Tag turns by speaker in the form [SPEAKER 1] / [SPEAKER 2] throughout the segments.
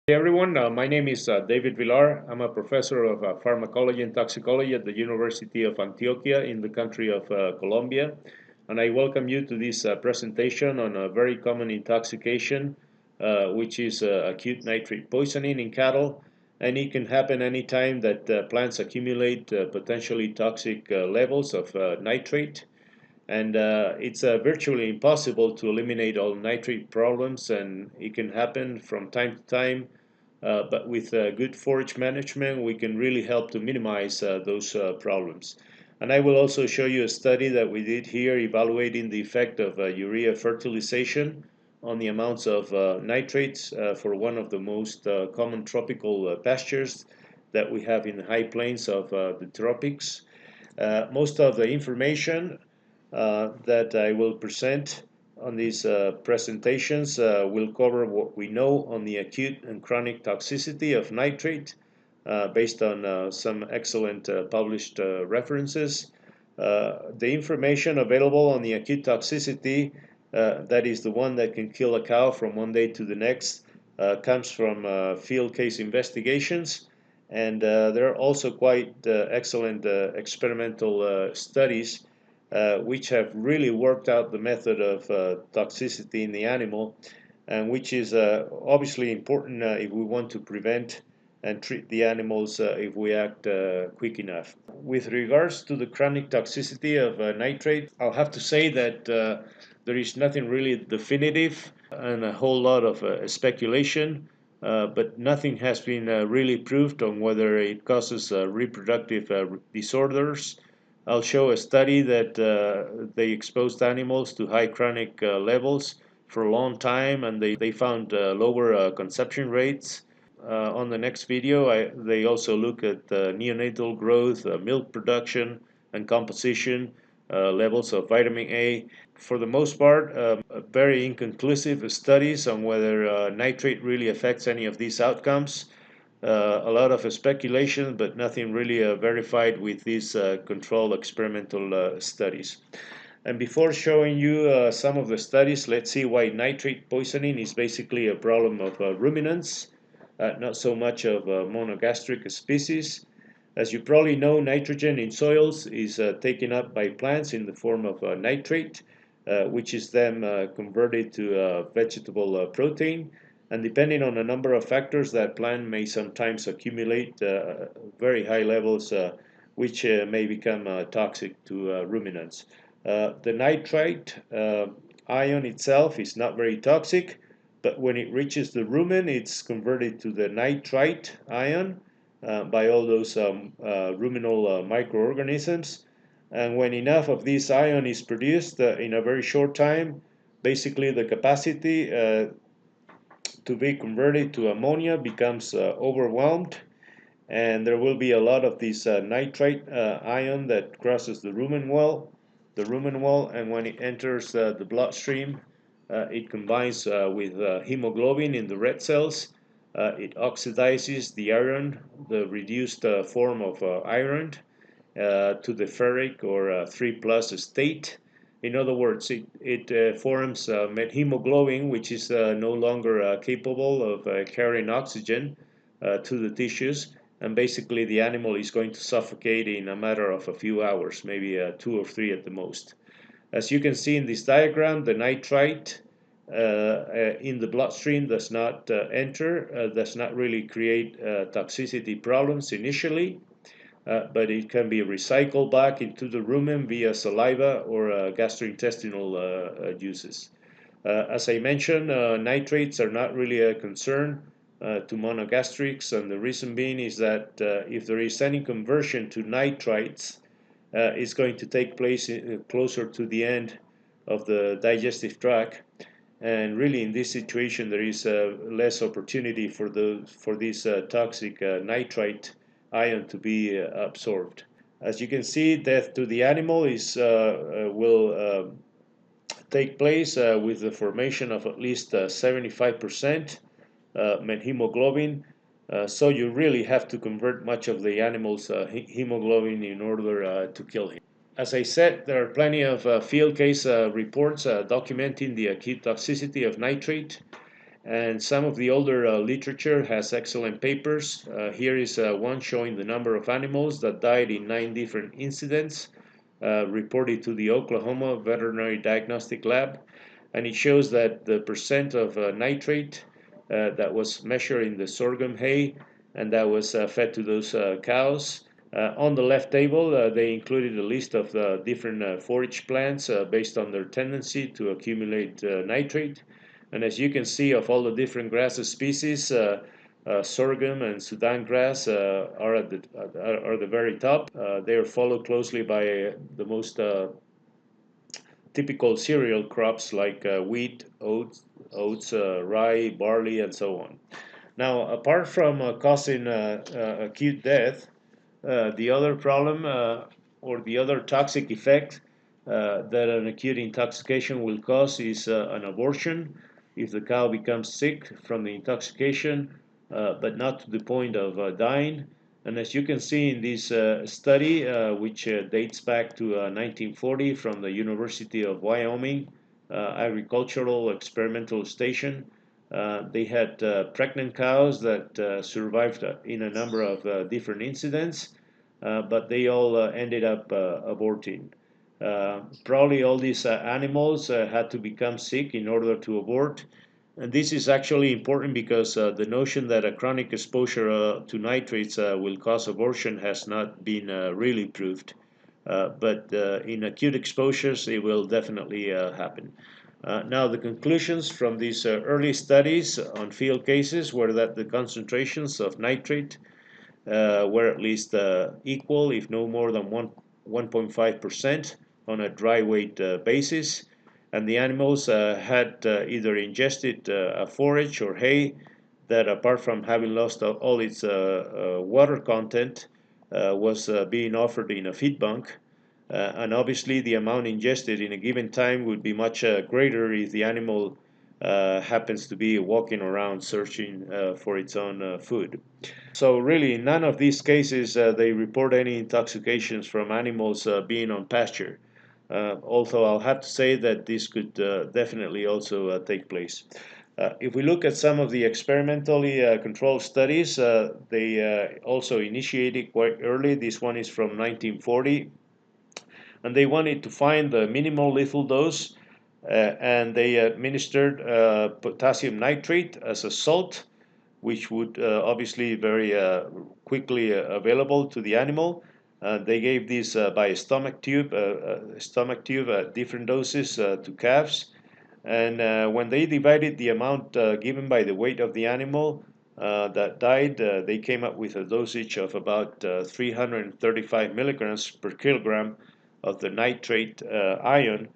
[SPEAKER 1] Hey everyone, my name is David Villar. I'm a professor of pharmacology and toxicology at the University of Antioquia in the country of Colombia. And I welcome you to this presentation on a very common intoxication, which is acute nitrate poisoning in cattle. And it can happen anytime that plants accumulate potentially toxic levels of nitrate. And it's virtually impossible to eliminate all nitrate problems, and it can happen from time to time. But with good forage management, we can really help to minimize those problems. And I will also show you a study that we did here evaluating the effect of urea fertilization on the amounts of nitrates for one of the most common tropical pastures that we have in the high plains of the tropics. Most of the information that I will present on these presentations will cover what we know on the acute and chronic toxicity of nitrate based on some excellent published references. The information available on the acute toxicity, that is the one that can kill a cow from one day to the next, comes from field case investigations. And there are also quite excellent experimental studies which have really worked out the method of toxicity in the animal, and which is obviously important if we want to prevent and treat the animals if we act quick enough. With regards to the chronic toxicity of nitrate, I'll have to say that there is nothing really definitive and a whole lot of speculation, but nothing has been really proved on whether it causes reproductive disorders. I'll show a study that they exposed animals to high chronic levels for a long time, and they found lower conception rates. On the next video, they also look at neonatal growth, milk production, and composition, levels of vitamin A. For the most part, very inconclusive studies on whether nitrate really affects any of these outcomes. A lot of speculation, but nothing really verified with these controlled experimental studies. And before showing you some of the studies, let's see why nitrate poisoning is basically a problem of ruminants, not so much of monogastric species. As you probably know, nitrogen in soils is taken up by plants in the form of nitrate, which is then converted to vegetable protein. And depending on a number of factors, that plant may sometimes accumulate very high levels, which may become toxic to ruminants. The nitrite ion itself is not very toxic, but when it reaches the rumen, it's converted to the nitrite ion by all those ruminal microorganisms. And when enough of this ion is produced in a very short time, basically the capacity to be converted to ammonia becomes overwhelmed, and there will be a lot of this nitrite ion that crosses the rumen wall, and when it enters the bloodstream, it combines with hemoglobin in the red cells. It oxidizes the iron, the reduced form of iron, to the ferric or 3+ state. In other words, it forms methemoglobin, which is no longer capable of carrying oxygen to the tissues, and basically the animal is going to suffocate in a matter of a few hours, maybe 2 or 3 at the most. As you can see in this diagram, the nitrite in the bloodstream does not enter, does not really create toxicity problems initially. But it can be recycled back into the rumen via saliva or gastrointestinal juices. As I mentioned, nitrates are not really a concern to monogastrics, and the reason being is that if there is any conversion to nitrites, it's going to take place closer to the end of the digestive tract, and really in this situation there is less opportunity for this toxic nitrite ion to be absorbed. As you can see, death to the animal will take place with the formation of at least 75% methemoglobin. So you really have to convert much of the animal's hemoglobin in order to kill him. As I said, there are plenty of field case reports documenting the acute toxicity of nitrate. And some of the older literature has excellent papers. Here is one showing the number of animals that died in 9 different incidents reported to the Oklahoma Veterinary Diagnostic Lab. And it shows that the percent of nitrate that was measured in the sorghum hay and that was fed to those cows. On the left table, they included a list of the different forage plants based on their tendency to accumulate nitrate. And as you can see, of all the different grass species, sorghum and Sudan grass are at the very top. They are followed closely by the most typical cereal crops like wheat, oats, rye, barley, and so on. Now, apart from causing acute death, the other problem or the other toxic effect that an acute intoxication will cause is an abortion if the cow becomes sick from the intoxication, but not to the point of dying. And as you can see in this study, which dates back to 1940 from the University of Wyoming Agricultural Experimental Station, they had pregnant cows that survived in a number of different incidents, but they all ended up aborting. Probably all these animals had to become sick in order to abort. And this is actually important because the notion that a chronic exposure to nitrates will cause abortion has not been really proved. But in acute exposures, it will definitely happen. Now, the conclusions from these early studies on field cases were that the concentrations of nitrate were at least equal, if no more than 1.5% on a dry weight basis. And the animals had either ingested a forage or hay that, apart from having lost all its water content, was being offered in a feed bunk. And obviously, the amount ingested in a given time would be much greater if the animal happens to be walking around searching for its own food. So really, in none of these cases they report any intoxications from animals being on pasture. Although I'll have to say that this could definitely also take place. If we look at some of the experimentally controlled studies, they also initiated quite early. This one is from 1940. And they wanted to find the minimal lethal dose, and they administered potassium nitrate as a salt, which would obviously very quickly available to the animal. They gave this by a stomach tube at different doses to calves. And when they divided the amount given by the weight of the animal that died, they came up with a dosage of about 335 milligrams per kilogram of the nitrate ion.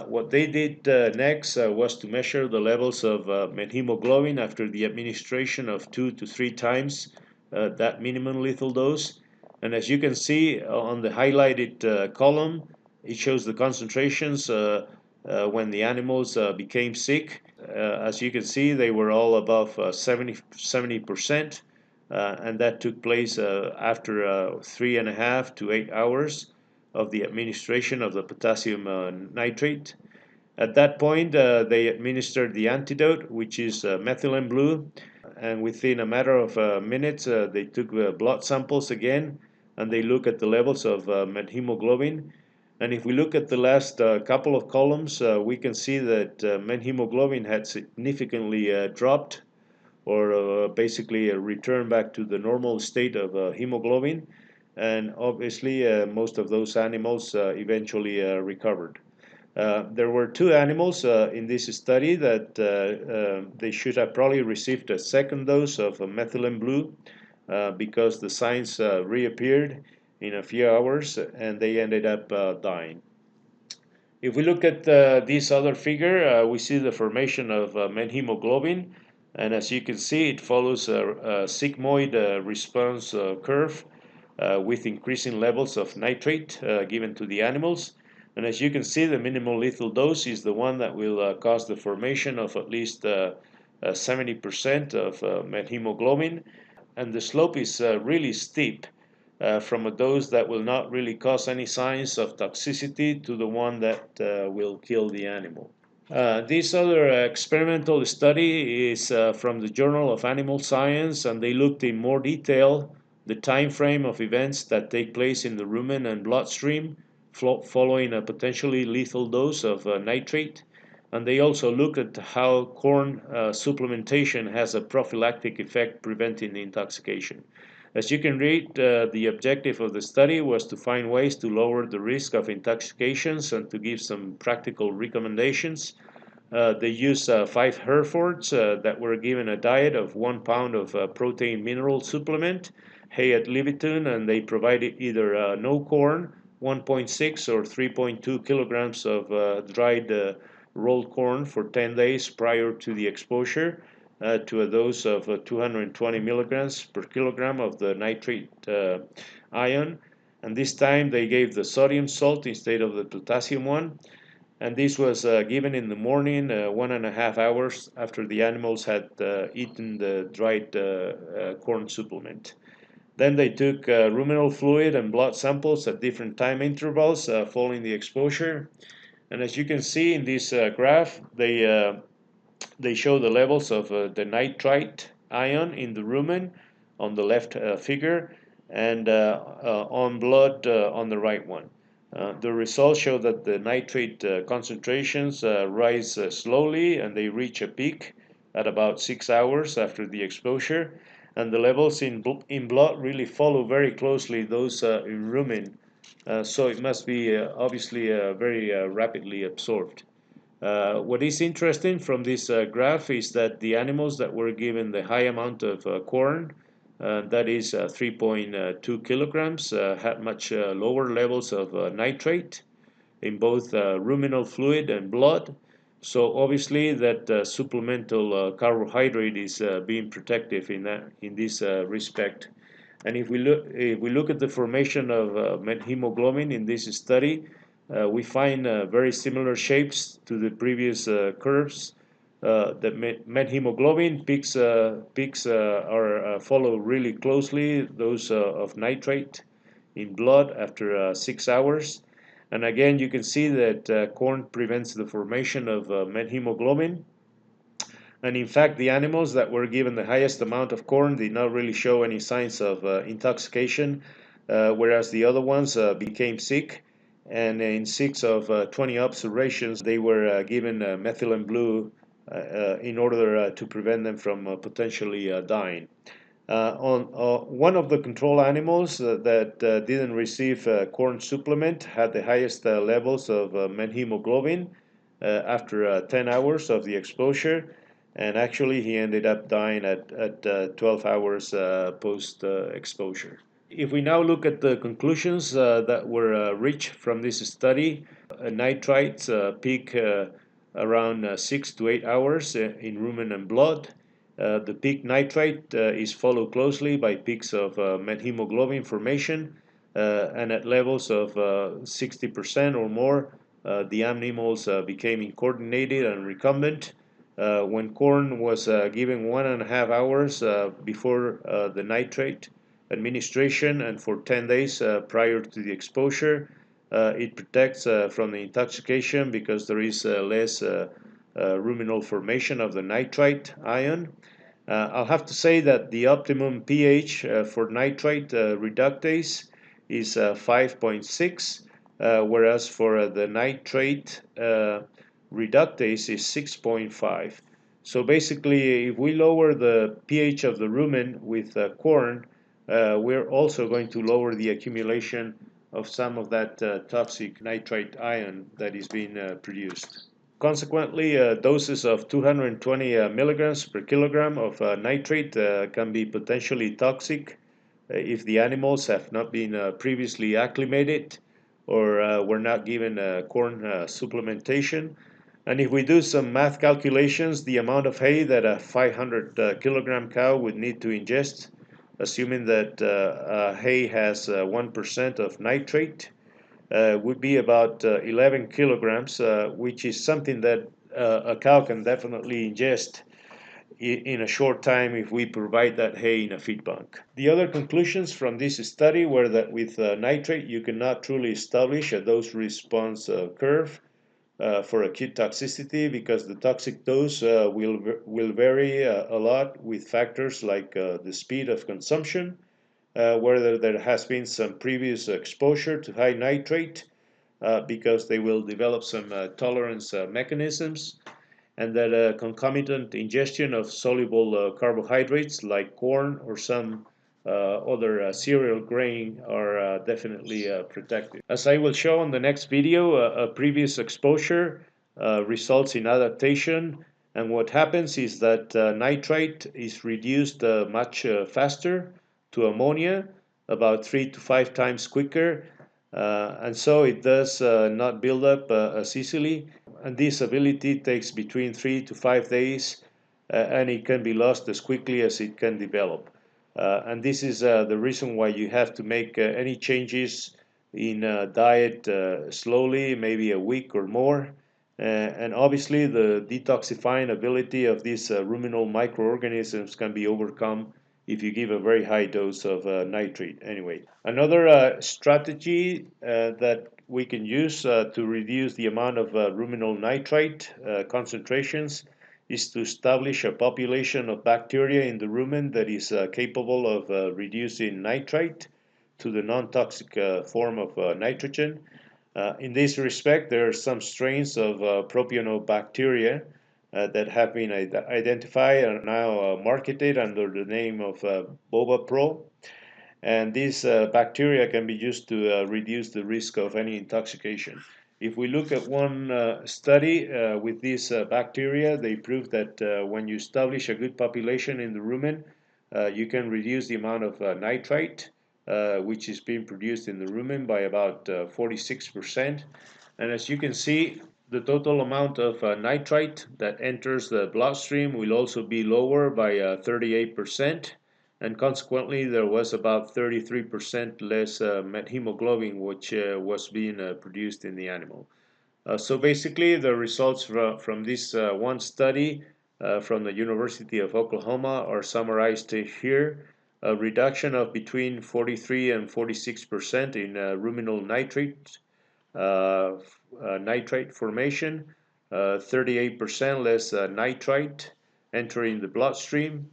[SPEAKER 1] What they did next was to measure the levels of methemoglobin after the administration of 2 to 3 times that minimum lethal dose. And as you can see on the highlighted column, it shows the concentrations when the animals became sick. As you can see, they were all above 70%, and that took place after 3.5 to 8 hours of the administration of the potassium nitrate. At that point, they administered the antidote, which is methylene blue, and within a matter of minutes, they took blood samples again, and they look at the levels of methemoglobin. And if we look at the last couple of columns, we can see that methemoglobin had significantly dropped, or basically returned back to the normal state of hemoglobin. And obviously, most of those animals eventually recovered. There were 2 animals in this study that they should have probably received a second dose of methylene blue because the signs reappeared in a few hours and they ended up dying. If we look at this other figure, we see the formation of methemoglobin, and as you can see, it follows a sigmoid response curve with increasing levels of nitrate given to the animals. And as you can see, the minimal lethal dose is the one that will cause the formation of at least 70% of methemoglobin. And the slope is really steep from a dose that will not really cause any signs of toxicity to the one that will kill the animal. This other experimental study is from the Journal of Animal Science, and they looked in more detail the time frame of events that take place in the rumen and bloodstream following a potentially lethal dose of nitrate. And they also looked at how corn supplementation has a prophylactic effect preventing the intoxication. As you can read, the objective of the study was to find ways to lower the risk of intoxications and to give some practical recommendations. They used 5 Herefords that were given a diet of 1 pound of protein mineral supplement, hay ad libitum, and they provided either no corn, 1.6 or 3.2 kilograms of dried rolled corn for 10 days prior to the exposure to a dose of 220 milligrams per kilogram of the nitrate ion. And this time they gave the sodium salt instead of the potassium one. And this was given in the morning, 1.5 hours after the animals had eaten the dried corn supplement. Then they took ruminal fluid and blood samples at different time intervals following the exposure. And as you can see in this graph, they show the levels of the nitrite ion in the rumen on the left figure and on blood on the right one. The results show that the nitrate concentrations rise slowly and they reach a peak at about 6 hours after the exposure, and the levels in blood really follow very closely those in rumen, so it must be obviously very rapidly absorbed. What is interesting from this graph is that the animals that were given the high amount of corn, that is 3.2 kilograms, had much lower levels of nitrate in both ruminal fluid and blood. So obviously that supplemental carbohydrate is being protective in this respect. And if we look at the formation of methemoglobin in this study, we find very similar shapes to the previous curves. The methemoglobin peaks follow really closely those of nitrate in blood after 6 hours. And again, you can see that corn prevents the formation of methemoglobin. And in fact, the animals that were given the highest amount of corn did not really show any signs of intoxication, whereas the other ones became sick. And in 6 of 20 observations, they were given methylene blue in order to prevent them from potentially dying. On one of the control animals that didn't receive corn supplement had the highest levels of methemoglobin after 10 hours of the exposure, and actually he ended up dying at 12 hours post exposure. If we now look at the conclusions that were reached from this study, nitrites peak around 6 to 8 hours in rumen and blood. The peak nitrate is followed closely by peaks of methemoglobin formation, and at levels of 60% or more, the animals became incoordinated and recumbent. When corn was given 1.5 hours before the nitrate administration and for 10 days prior to the exposure, it protects from the intoxication because there is less ruminal formation of the nitrite ion. I'll have to say that the optimum pH for nitrate reductase is 5.6, whereas for the nitrate reductase is 6.5. So basically, if we lower the pH of the rumen with corn, we're also going to lower the accumulation of some of that toxic nitrite ion that is being produced. Consequently, doses of 220 milligrams per kilogram of nitrate can be potentially toxic if the animals have not been previously acclimated or were not given corn supplementation. And if we do some math calculations, the amount of hay that a 500 kilogram cow would need to ingest, assuming that hay has 1% of nitrate, would be about 11 kilograms, which is something that a cow can definitely ingest in a short time if we provide that hay in a feed bank. The other conclusions from this study were that with nitrate you cannot truly establish a dose response curve. for acute toxicity, because the toxic dose will vary a lot with factors like the speed of consumption, whether there has been some previous exposure to high nitrate, because they will develop some tolerance mechanisms, and that concomitant ingestion of soluble carbohydrates like corn or some other cereal grain are definitely protective. As I will show on the next video, a previous exposure results in adaptation, and what happens is that nitrite is reduced much faster to ammonia, about 3 to 5 times quicker, and so it does not build up as easily, and this ability takes between 3 to 5 days, and it can be lost as quickly as it can develop. And this is the reason why you have to make any changes in diet slowly, maybe a week or more. And obviously the detoxifying ability of these ruminal microorganisms can be overcome if you give a very high dose of nitrate. Anyway, another strategy that we can use to reduce the amount of ruminal nitrite concentrations is to establish a population of bacteria in the rumen that is capable of reducing nitrite to the non-toxic form of nitrogen. In this respect, there are some strains of propionobacteria that have been identified and now marketed under the name of BobaPro. And these bacteria can be used to reduce the risk of any intoxication. If we look at one study with these bacteria, they prove that when you establish a good population in the rumen, you can reduce the amount of nitrite which is being produced in the rumen by about 46%. And as you can see, the total amount of nitrite that enters the bloodstream will also be lower by 38%. And consequently, there was about 33% less methemoglobin, which was being produced in the animal. So basically, the results from this one study from the University of Oklahoma are summarized here. A reduction of between 43 and 46% in ruminal nitrate formation, 38% less nitrite entering the bloodstream,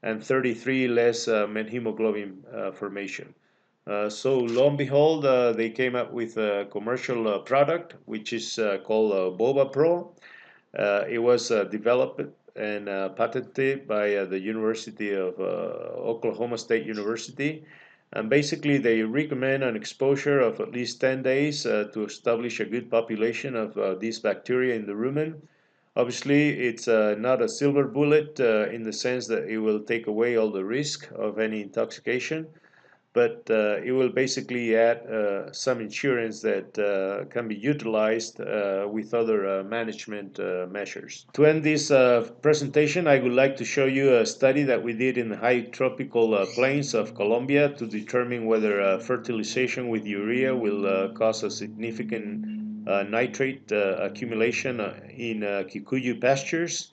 [SPEAKER 1] and 33 less methemoglobin formation. So lo and behold, they came up with a commercial product which is called Boba Pro. It was developed and patented by the University of Oklahoma State University. And basically, they recommend an exposure of at least 10 days to establish a good population of these bacteria in the rumen. Obviously, it's not a silver bullet in the sense that it will take away all the risk of any intoxication, but it will basically add some insurance that can be utilized with other management measures. To end this presentation, I would like to show you a study that we did in the high tropical plains of Colombia to determine whether fertilization with urea will cause a significant nitrate accumulation in kikuyu pastures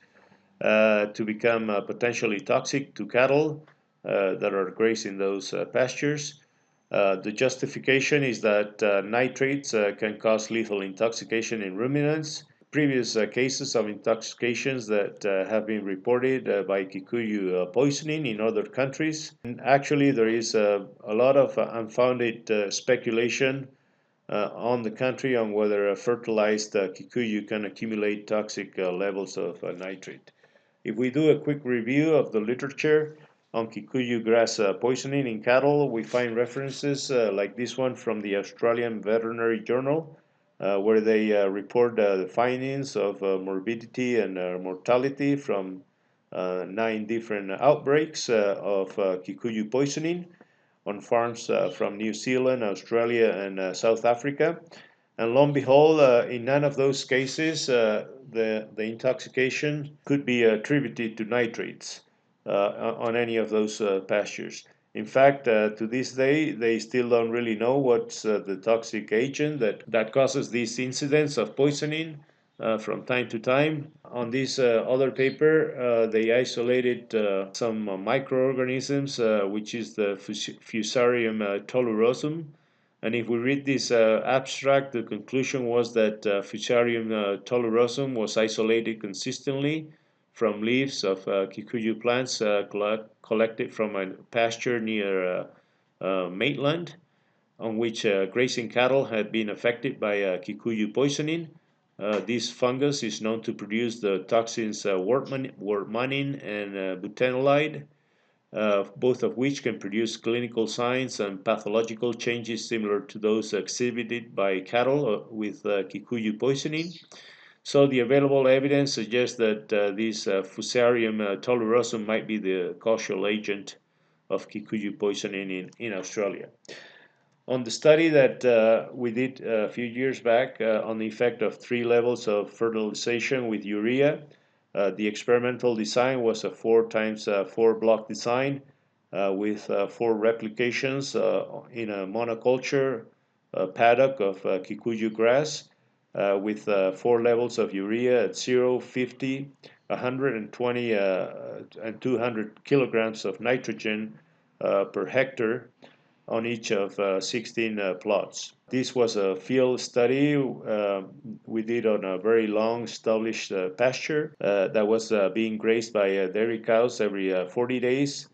[SPEAKER 1] to become potentially toxic to cattle that are grazing those pastures. The justification is that nitrates can cause lethal intoxication in ruminants. Previous cases of intoxications that have been reported by kikuyu poisoning in other countries. And actually, there is a lot of unfounded speculation on the country on whether fertilized kikuyu can accumulate toxic levels of nitrate. If we do a quick review of the literature on kikuyu grass poisoning in cattle, we find references like this one from the Australian Veterinary Journal, where they report the findings of morbidity and mortality from 9 different outbreaks of kikuyu poisoning on farms from New Zealand, Australia, and South Africa. And lo and behold, in none of those cases, the intoxication could be attributed to nitrates on any of those pastures. In fact, to this day, they still don't really know what's the toxic agent that causes these incidents of poisoning from time to time. On this other paper, they isolated some microorganisms, which is the Fusarium tolurosum, And if we read this abstract, the conclusion was that Fusarium tolurosum was isolated consistently from leaves of kikuyu plants collected from a pasture near Maitland, on which grazing cattle had been affected by kikuyu poisoning. This fungus is known to produce the toxins wortmannin and butenolide, both of which can produce clinical signs and pathological changes similar to those exhibited by cattle with kikuyu poisoning. So the available evidence suggests that this Fusarium tolurosum might be the causal agent of kikuyu poisoning in Australia. On the study that we did a few years back on the effect of 3 levels of fertilization with urea, the experimental design was a 4 times 4 block design with 4 replications in a monoculture paddock of kikuyu grass with 4 levels of urea at 0, 50, 120, and 200 kilograms of nitrogen per hectare on each of 16 plots. This was a field study we did on a very long established pasture that was being grazed by dairy cows every 40 days.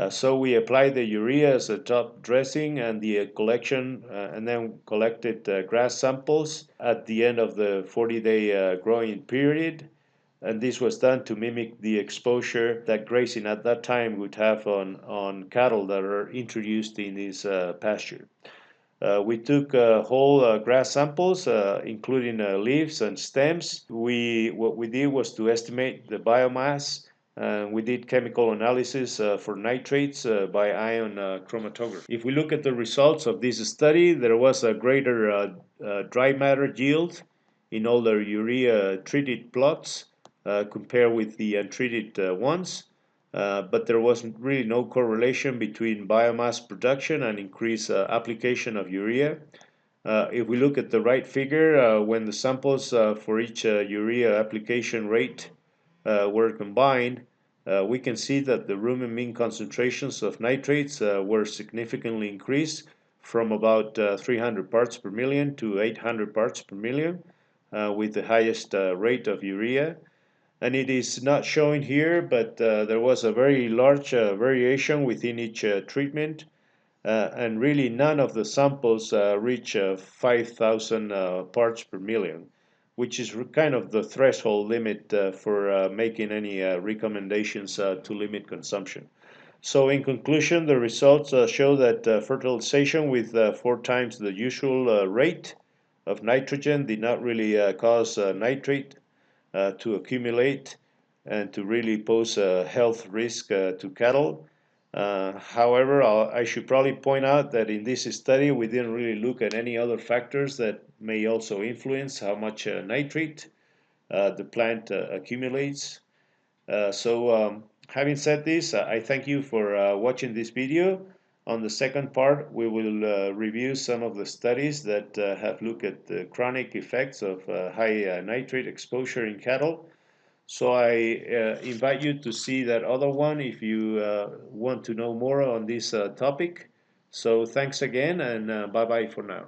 [SPEAKER 1] So we applied the urea as a top dressing and the collection and then collected grass samples at the end of the 40-day growing period. And this was done to mimic the exposure that grazing at that time would have on cattle that are introduced in this pasture. We took whole grass samples, including leaves and stems. What we did was to estimate the biomass. We did chemical analysis for nitrates by ion chromatography. If we look at the results of this study, there was a greater dry matter yield in all the urea treated plots compared with the untreated ones. But there was really no correlation between biomass production and increased application of urea. If we look at the right figure, when the samples for each urea application rate were combined, we can see that the rumen mean concentrations of nitrates were significantly increased from about 300 parts per million to 800 parts per million with the highest rate of urea. And it is not showing here, but there was a very large variation within each treatment, and really none of the samples reach 5,000 parts per million, which is kind of the threshold limit for making any recommendations to limit consumption. So in conclusion, the results show that fertilization with 4 times the usual rate of nitrogen did not really cause nitrate to accumulate and to really pose a health risk to cattle. However, I should probably point out that in this study we didn't really look at any other factors that may also influence how much nitrate the plant accumulates. Having said this, I thank you for watching this video. On the second part, we will review some of the studies that have looked at the chronic effects of high nitrate exposure in cattle. So I invite you to see that other one if you want to know more on this topic. So thanks again, and bye-bye for now.